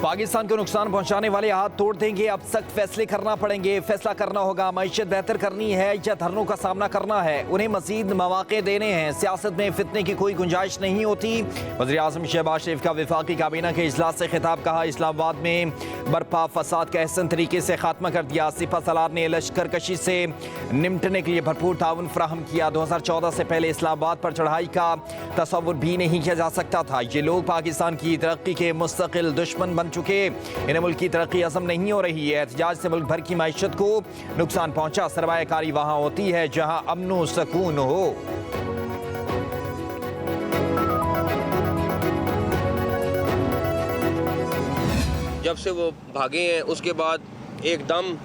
पाकिस्तान को नुकसान पहुंचाने वाले हाथ तोड़ देंगे। अब सख्त फैसले करना पड़ेंगे। फैसला करना होगा, मईशत बेहतर करनी है या धरनों का सामना करना है। उन्हें मजीद मौके देने हैं। सियासत में फितने की कोई गुंजाइश नहीं होती। वज़ीर आज़म शहबाज शरीफ का वफाकी काबीना के इजलास से खिताब। कहा, इस्लामाबाद में बर्पा फसाद का अहसन तरीके से खात्मा कर दिया। सिपा सलार ने लश्कर कशी से निपटने के लिए भरपूर ताउन फराहम किया। 2014 से पहले इस्लामाबाद पर चढ़ाई का तसव्वुर भी नहीं किया जा सकता था। ये लोग पाकिस्तान की तरक्की के मुस्तकिल दुश्मन बन चुके। इन्हें मुल्क की तरक्की हज़म नहीं हो रही है। एहतजाज से मुल्क भर की माइशत को नुकसान पहुंचा। सरमायाकारी वहां होती है जहां अमन सुकून हो। जब से वो भागे हैं उसके बाद एकदम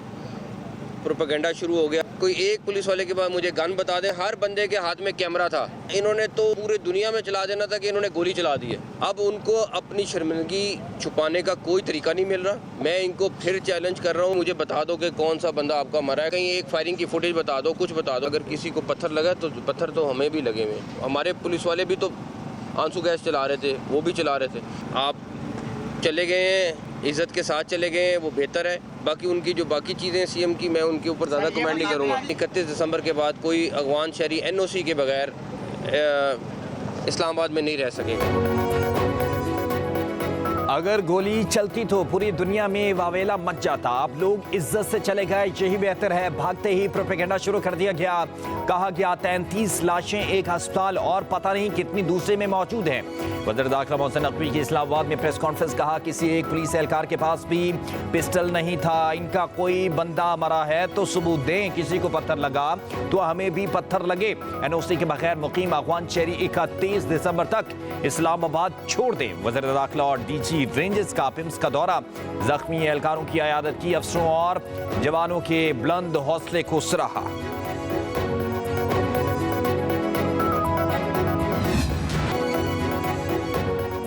प्रोपेगेंडा शुरू हो गया। कोई एक पुलिस वाले के पास मुझे गन बता दे, हर बंदे के हाथ में कैमरा था। इन्होंने तो पूरी दुनिया में चला देना था कि इन्होंने गोली चला दी है। अब उनको अपनी शर्मिंदगी छुपाने का कोई तरीका नहीं मिल रहा। मैं इनको फिर चैलेंज कर रहा हूँ, मुझे बता दो कि कौन सा बंदा आपका मरा है। कहीं एक फायरिंग की फुटेज बता दो, कुछ बता दो। अगर किसी को पत्थर लगा तो पत्थर तो हमें भी लगे हुए। हमारे पुलिस वाले भी तो आंसू गैस चला रहे थे, वो भी चला रहे थे। आप चले गए हैं, इज्जत के साथ चले गए हैं, वो बेहतर है। बाकी उनकी जो बाकी चीज़ें सीएम की, मैं उनके ऊपर ज़्यादा कमेंट नहीं करूँगा। 31 दिसंबर के बाद कोई अगवान शहरी NOC के बगैर इस्लामाबाद में नहीं रह सकेगा। अगर गोली चलती तो पूरी दुनिया में वावेला मच जाता। अब लोग इज्जत से चले गए, यही बेहतर है। भागते ही प्रोपेगेंडा शुरू कर दिया गया। कहा गया 33 लाशें एक अस्पताल और पता नहीं कितनी दूसरे में मौजूद हैं। वज़ीर दाखिला मोहसिन नकवी की इस्लामाबाद में प्रेस कॉन्फ्रेंस। कहा, किसी एक पुलिस एहलकार के पास भी पिस्टल नहीं था। इनका कोई बंदा मरा है तो सबूत दें। किसी को पत्थर लगा तो हमें भी पत्थर लगे। NOC के बगैर मुकीम अगवान शहरी 31 दिसंबर तक इस्लामाबाद छोड़ दें। वज़ीर दाखिला और DG रेंजेस का पिम्स का दौरा। जख्मी एहलकारों की अयादत की। अफसरों और जवानों के बुलंद हौसले को सराहा।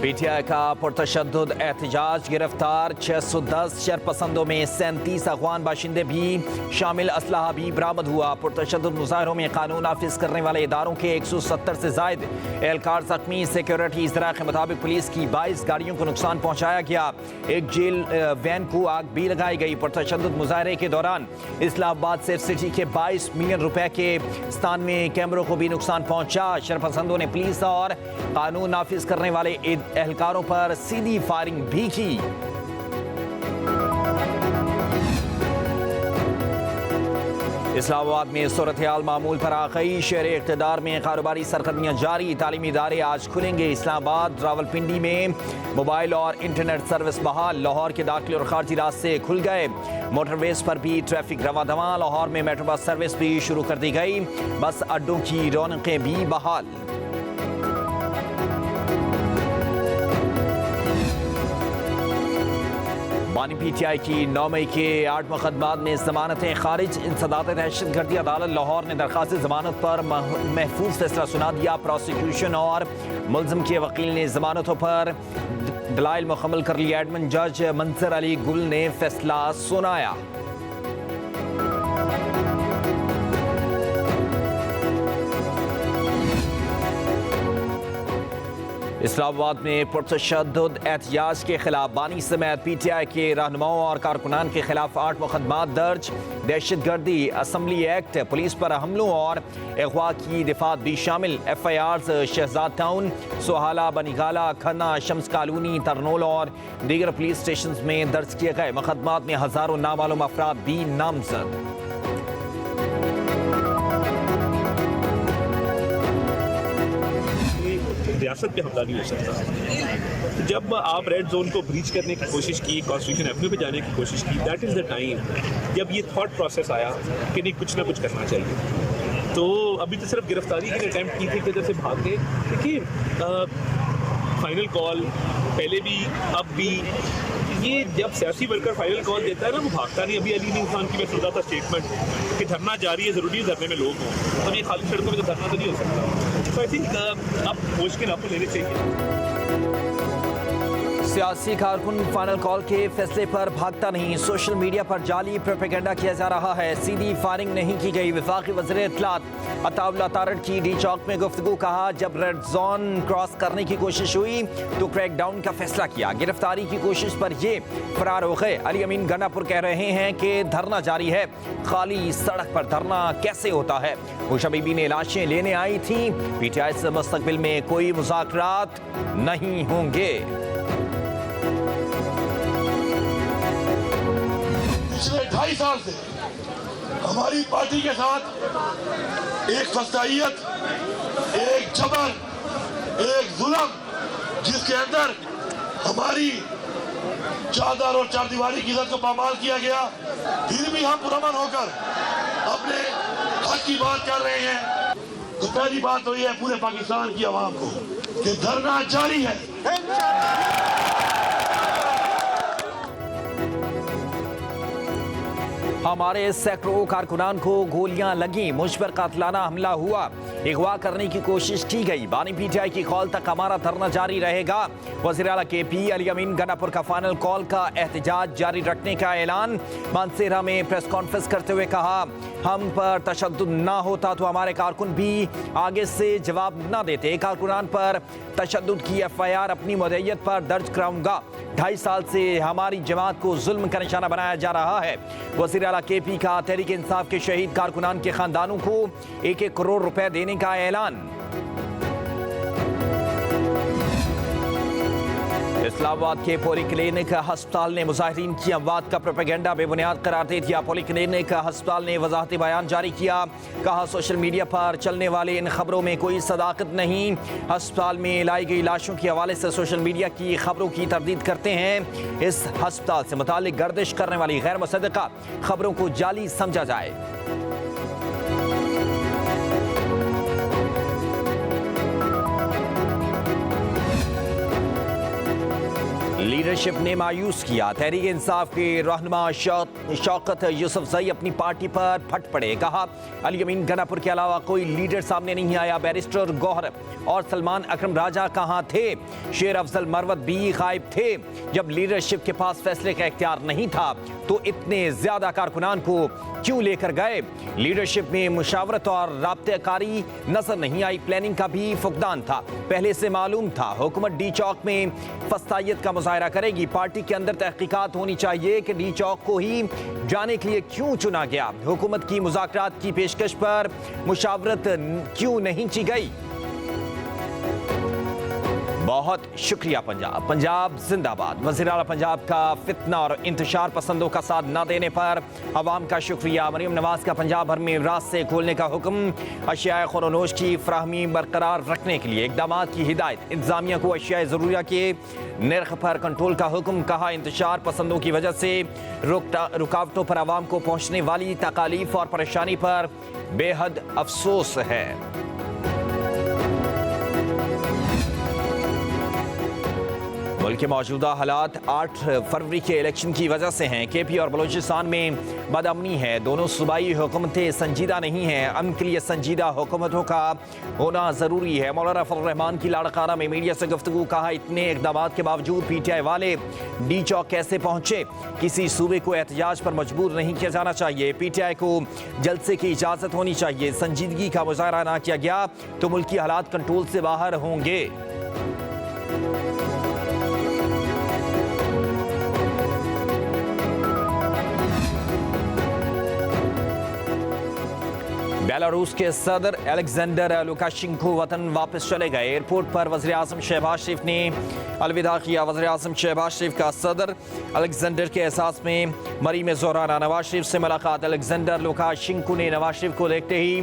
PTI का पुरतशद्दुद एहतजाज। गिरफ्तार 610 शरपसंदों में 37 अफगान बाशिंदे भी शामिल। असलहा भी बरामद हुआ। पुरतशद्दुद मुजाहरों में कानून नाफिज करने वाले इदारों के 170 से जायद एहलकार जख्मी। सिक्योरिटी इजरा के मुताबिक पुलिस की 22 गाड़ियों को नुकसान पहुंचाया गया। एक जेल वैन को आग भी लगाई गई। पुरतशद्दुद मुजाहरे के दौरान इस्लामाबाद सिर्फ सिटी के 22 मिलियन रुपए के स्थान में कैमरों को भी नुकसान पहुंचा। शरपसंदों ने पुलिस और कानून नाफिज करने वाले एहलकारों पर सीधी फायरिंग भी की। इस्लामाबाद में सूरत हाल मामूल पर आ गई। शहर इक़्तिदार में कारोबारी सरगर्मियां जारी। तालीमी इदारे आज खुलेंगे। इस्लामाबाद रावलपिंडी में मोबाइल और इंटरनेट सर्विस बहाल। लाहौर के दाखिली और खारजी रास्ते खुल गए। मोटरवेज पर भी ट्रैफिक रवा दवा। लाहौर में मेट्रो बस सर्विस भी शुरू कर दी गई। बस अड्डों की रौनकें भी बहाल। बानी PTI की 9 मई के 8 मुकदमात में जमानतें खारिज। इंसदाद दहशतगर्दी अदालत लाहौर ने दरख्वास्त जमानत पर महफूज फैसला सुना दिया। प्रोसिक्यूशन और मुल्ज़िम के वकील ने जमानतों पर दलाइल मुकम्मल कर लिया। एडमिन जज मंजर अली गुल ने फैसला सुनाया। इस्लामाबाद में पुरतशद्दुद एहतजाज के खिलाफ बानी समेत PTI के रहनुमाओं और कारकुनान के खिलाफ 8 मुकदमात दर्ज। दहशतगर्दी, असम्बली एक्ट, पुलिस पर हमलों और अगवा की दिफात भी शामिल। FIRs शहजाद टाउन, सोहाला, बनीगाला, खन्ना, शम्स कॉलोनी, तरनोल और दीगर पुलिस स्टेशन में दर्ज किए गए। मुकदमात में हजारों नामालूम अफराद भी नामजद। रियासत पे हमला नहीं हो सकता। जब आप रेड जोन को ब्रीच करने की कोशिश की, कॉन्स्टिट्यूशन एवेन्यू पे जाने की कोशिश की, दैट इज़ द टाइम जब ये थॉट प्रोसेस आया कि नहीं, कुछ ना कुछ करना चाहिए। तो अभी तो सिर्फ गिरफ्तारी की अटैम्प्ट की थी कि इधर से भाग गए। देखिए, फाइनल कॉल पहले भी अब भी, ये जब सियासी वर्कर फाइनल कॉल देता है ना, वो भागता नहीं। अभी अली खान की मैं सुनता था स्टेटमेंट कि धरना जारी है, ज़रूरी है धरने में लोग हों। अब ये खाली सड़कों में तो धरना तो नहीं हो सकता। तो आई थिंक अब होश के नापे लेने चाहिए। सियासी कारकुन फाइनल कॉल के फैसले पर भागता नहीं, सोशल मीडिया पर जाली प्रोपेगेंडा किया जा रहा है। सीधी फायरिंग नहीं की गई। वफाकी वज़ीर इत्तलात अताउल्लाह तारड़ की डी चौक में गुफ्तगू। कहा, जब रेड जोन क्रॉस करने की कोशिश हुई तो क्रैकडाउन का फैसला किया। गिरफ्तारी की कोशिश पर ये फरार हो गए। अली अमीन गनापुर कह रहे हैं कि धरना जारी है। खाली सड़क पर धरना कैसे होता है? खुशा बीबी ने लाशें लेने आई थी। पीटीआई से मुस्तकबिल में कोई मुज़ाकरात नहीं होंगे। पिछले 2.5 साल से हमारी पार्टी के साथ एक फसाइयत, एक जबर, एक जुल्म, जिसके अंदर हमारी चादर और चारदीवारी की इज्जत को पामाल किया गया, फिर भी हम पुरअमन होकर अपने हक की बात कर रहे हैं। तो पहली बात तो यह है पूरे पाकिस्तान की आवाम को कि धरना जारी है। हमारे सैकड़ों कारकुनान को गोलियां लगी, मुझ पर कातलाना हमला हुआ, अगवा करने की कोशिश की गई। बानी पीटीआई की कॉल तक हमारा धरना जारी रहेगा। वज़ीर आला KP अली अमीन गनापुर का फाइनल कॉल का एहतजाज जारी रखने का ऐलान। मानसेरा में प्रेस कॉन्फ्रेंस करते हुए कहा, हम पर तशद्दुद ना होता तो हमारे कारकुन भी आगे से जवाब ना देते। कारकुनान पर तशद्दुद की FIR अपनी मदइयत पर दर्ज कराऊंगा। 2.5 साल से हमारी जमात को जुल्म का निशाना बनाया जा रहा है। वज़ीर आला KP का तहरीक इंसाफ के शहीद कारकुनान के खानदानों को 1-1 करोड़ रुपए देने का ऐलान। इस्लामाबाद के पॉलीक्लिनिक अस्पताल ने मुजाहिरीन की अमवात का प्रोपेगेंडा बेबुनियाद करार दे दिया। पॉलीक्लिनिक अस्पताल ने वजाहती बयान जारी किया। कहा, सोशल मीडिया पर चलने वाले इन खबरों में कोई सदाकत नहीं। अस्पताल में लाई गई लाशों के हवाले से सोशल मीडिया की खबरों की तरदीद करते हैं। इस अस्पताल से मुताल्लिक गर्दिश करने वाली गैर मुसद्दका खबरों को जाली समझा जाए। लीडरशिप ने मायूस किया। तहरीक इंसाफ के रहनुमा शौकत यूसुफजई अपनी पार्टी पर फट पड़े। कहा, अली अमीन गनापुर के अलावा कोई लीडर सामने नहीं आया। बैरिस्टर गौहर और सलमान अकरम राजा कहाँ थे? शेर अफजल मरवत भी गायब थे। जब लीडरशिप के पास फैसले का इख्तियार नहीं था तो इतने ज्यादा कारकुनान को क्यों लेकर गए? लीडरशिप में मुशावरत और राब्तेकारी नजर नहीं आई। प्लानिंग का भी फुकदान था, पहले से मालूम था। हुकूमत डी चौक में फस्तायत का मुजाहरा करेगी। पार्टी के अंदर तहकीकात होनी चाहिए कि डी चौक को ही जाने के लिए क्यों चुना गया। हुकूमत की मुज़ाकरात की पेशकश पर मुशावरत क्यों नहीं की गई? बहुत शुक्रिया पंजाब। पंजाब जिंदाबाद। वज़ीर आला पंजाब का फितना और इंतशार पसंदों का साथ न देने पर अवाम का शुक्रिया। मरीम नवाज का पंजाब भर में रात से खोलने का हुक्म। अशियाए खुरोनोश की फराहमी बरकरार रखने के लिए इक़दाम की हिदायत। इंतजामिया को अशियाए ज़रूरिया के नर्ख पर कंट्रोल का हुक्म। कहा, इंतशार पसंदों की वजह से रुकावटों पर अवाम को पहुँचने वाली तकालीफ और परेशानी पर बेहद अफसोस है। मुल्क के मौजूदा हालात 8 फरवरी के इलेक्शन की वजह से हैं। KP और बलूचिस्तान में बदअमनी है। दोनों सूबाई हुकूमतें संजीदा नहीं हैं। अमन के लिए संजीदा हुकूमतों का होना ज़रूरी है। मौलाना फजल रहमान की लाड़काना में मीडिया से गुफ्तगू। कहा, इतने इक़दाम के बावजूद PTI वाले डी चौक कैसे पहुँचे? किसी सूबे को एहतजाज पर मजबूर नहीं किया जाना चाहिए। PTI को जलसे की इजाज़त होनी चाहिए। संजीदगी का मुजाहरा ना किया गया तो मुल्की हालात कंट्रोल से बाहर होंगे। बेलारूस के सदर अलेक्जेंडर लुकाशेंको वतन वापस चले गए। एयरपोर्ट पर वज़ीर आज़म शहबाज शरीफ ने अलविदा किया। वज़ीर आज़म शहबाज शरीफ का सदर अलेक्जेंडर के एहसास में मरीम ज़ोराना। नवाज शरीफ से मुलाकात। अलेक्जेंडर लुकाशेंको ने नवाज शरीफ को देखते ही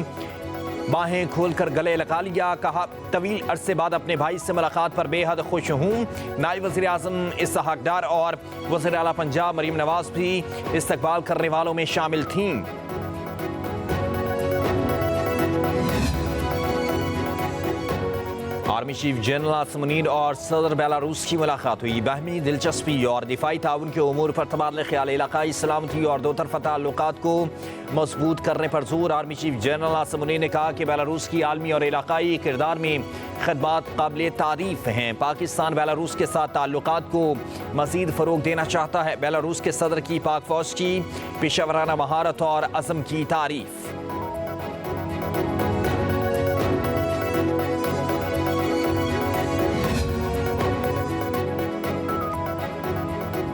बाहें खोलकर गले लगा लिया। कहा, तवील अरसे बाद अपने भाई से मुलाकात पर बेहद खुश हूँ। नायब वज़ीर आज़म इसहाक डार और वज़ीर आला पंजाब मरीम नवाज भी इस्तकबाल करने वालों में शामिल थीं। Army chief general Asim Munir और सदर बेलारूस की मुलाकात हुई। बाहमी दिलचस्पी और दिफाई ताउन के उमूर पर तबादला ख्याल, इलाकाई सलामती और दो तरफा ताल्लुकात को मजबूत करने पर जोर। Army chief general Asim Munir ने कहा कि बेलारूस की आलमी और इलाकाई किरदार में खदमात काबिल तारीफ हैं। पाकिस्तान बेलारूस के साथ ताल्लुकात को मजीद फ़रोग देना चाहता है। बेलारूस के सदर की पाक फौज की पेशेवराना महारत और अज़म की तारीफ।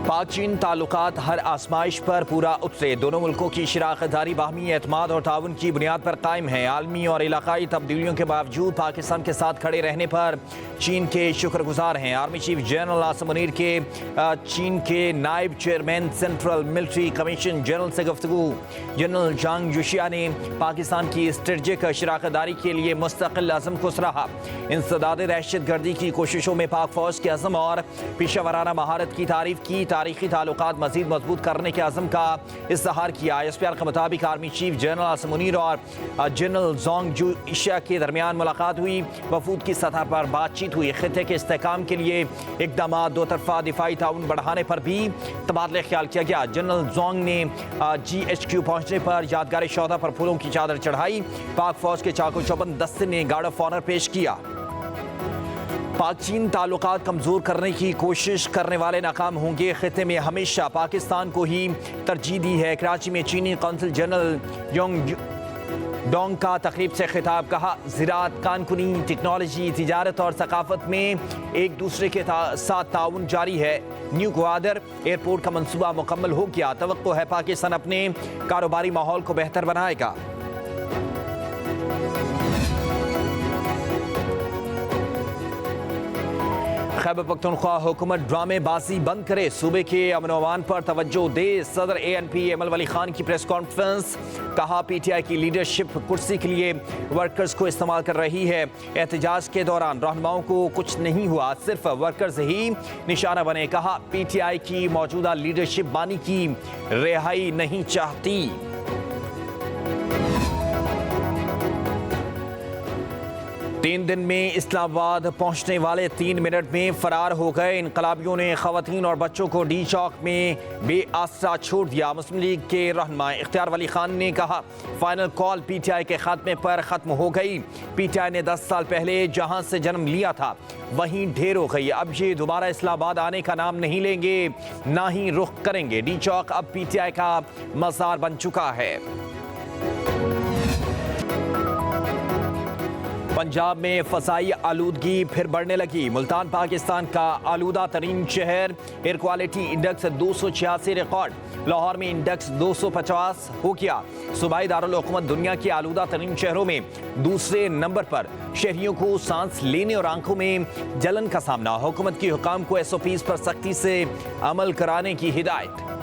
पाक चीन ताल्लुकात हर आजमाइश पर पूरा उतरे। दोनों मुल्कों की शराकतदारी बाहमी एतमाद और ताउन की बुनियाद पर कायम है। आलमी और इलाकाई तब्दीलियों के बावजूद पाकिस्तान के साथ खड़े रहने पर चीन के शुक्रगुजार हैं। Army chief general Asim Munir के चीन के नायब chairman central military commission general से गुफ्तगू। जनरल जांग जुशिया ने पाकिस्तान की स्ट्रेटजिक शराकतदारी के लिए मुस्तकिल अज़म को सराहा। इंसदाद दहशत गर्दी की कोशिशों में पाक फौज के अज़म और पेशेवराना महारत की तारीफ की। तारीखी ताल्लुकात मजीद मजबूत करने के अज़म का इज़हार किया। SPR के मुताबिक army chief general Asim Munir और जनरल जोंग जुशिया के दरमियान मुलाकात हुई। वफूद की सतह पर बातचीत हुई। खित्ते के इस्तेहकाम के लिए इक़दाम, दो तरफा दिफाई ताउन बढ़ाने पर भी तबादला ख्याल किया गया। जनरल जोंग ने GHQ पहुंचने पर यादगार शौदा पर फूलों की चादर चढ़ाई। पाक फौज के चाको चौबंद दस्ते ने गार्ड ऑफ ऑनर पेश किया। पाक चीन ताल्लुकात कमज़ोर करने की कोशिश करने वाले नाकाम होंगे। खित्ते में हमेशा पाकिस्तान को ही तरजीह दी है। कराची में चीनी कौंसल जनरल योंग डोंग का तकरीब से खिताब। कहा, ज़राअत, कानकुनी, टेक्नोलॉजी, तिजारत और सकाफत में एक दूसरे के साथ ताउन जारी है। न्यू ग्वादर एयरपोर्ट का मंसूबा मुकम्मल हो गया। तवक्को है पाकिस्तान अपने कारोबारी माहौल को बेहतर बनाएगा। खैबर पख्तूनख्वा हुकूमत ड्रामेबाजी बंद करे, सूबे के अमन व अमान पर तवज्जो दे। सदर ANP अमल वली खान की प्रेस कॉन्फ्रेंस। कहा, PTI की लीडरशिप कुर्सी के लिए वर्कर्स को इस्तेमाल कर रही है। एहतजाज के दौरान रहनुमाओं को कुछ नहीं हुआ, सिर्फ वर्कर्स ही निशाना बने। कहा, PTI की मौजूदा लीडरशिप बानी की रिहाई नहीं चाहती। 3 दिन में इस्लामाबाद पहुंचने वाले 3 मिनट में फरार हो गए इनकलाबियों ने खवातीन और बच्चों को डी चौक में बेआसरा छोड़ दिया। मुस्लिम लीग के रहनुमा इख्तियार वली खान ने कहा, फाइनल कॉल PTI के खात्मे पर ख़त्म हो गई। PTI ने 10 साल पहले जहां से जन्म लिया था वहीं ढेर हो गई। अब ये दोबारा इस्लामाबाद आने का नाम नहीं लेंगे, ना ही रुख करेंगे। डी चौक अब PTI का मज़ार बन चुका है। पंजाब में फ़ज़ाई आलूदगी फिर बढ़ने लगी। मुल्तान पाकिस्तान का आलूदा तरीन शहर। Air quality index 286 record. Lahore में इंडेक्स 250 हो गया। सूबाई दारुल हुकूमत दुनिया के आलूदा तरीन शहरों में दूसरे नंबर पर। शहरियों को सांस लेने और आंखों में जलन का सामना। हुकूमत की हुकाम को SOPs पर सख्ती से अमल कराने की हिदायत।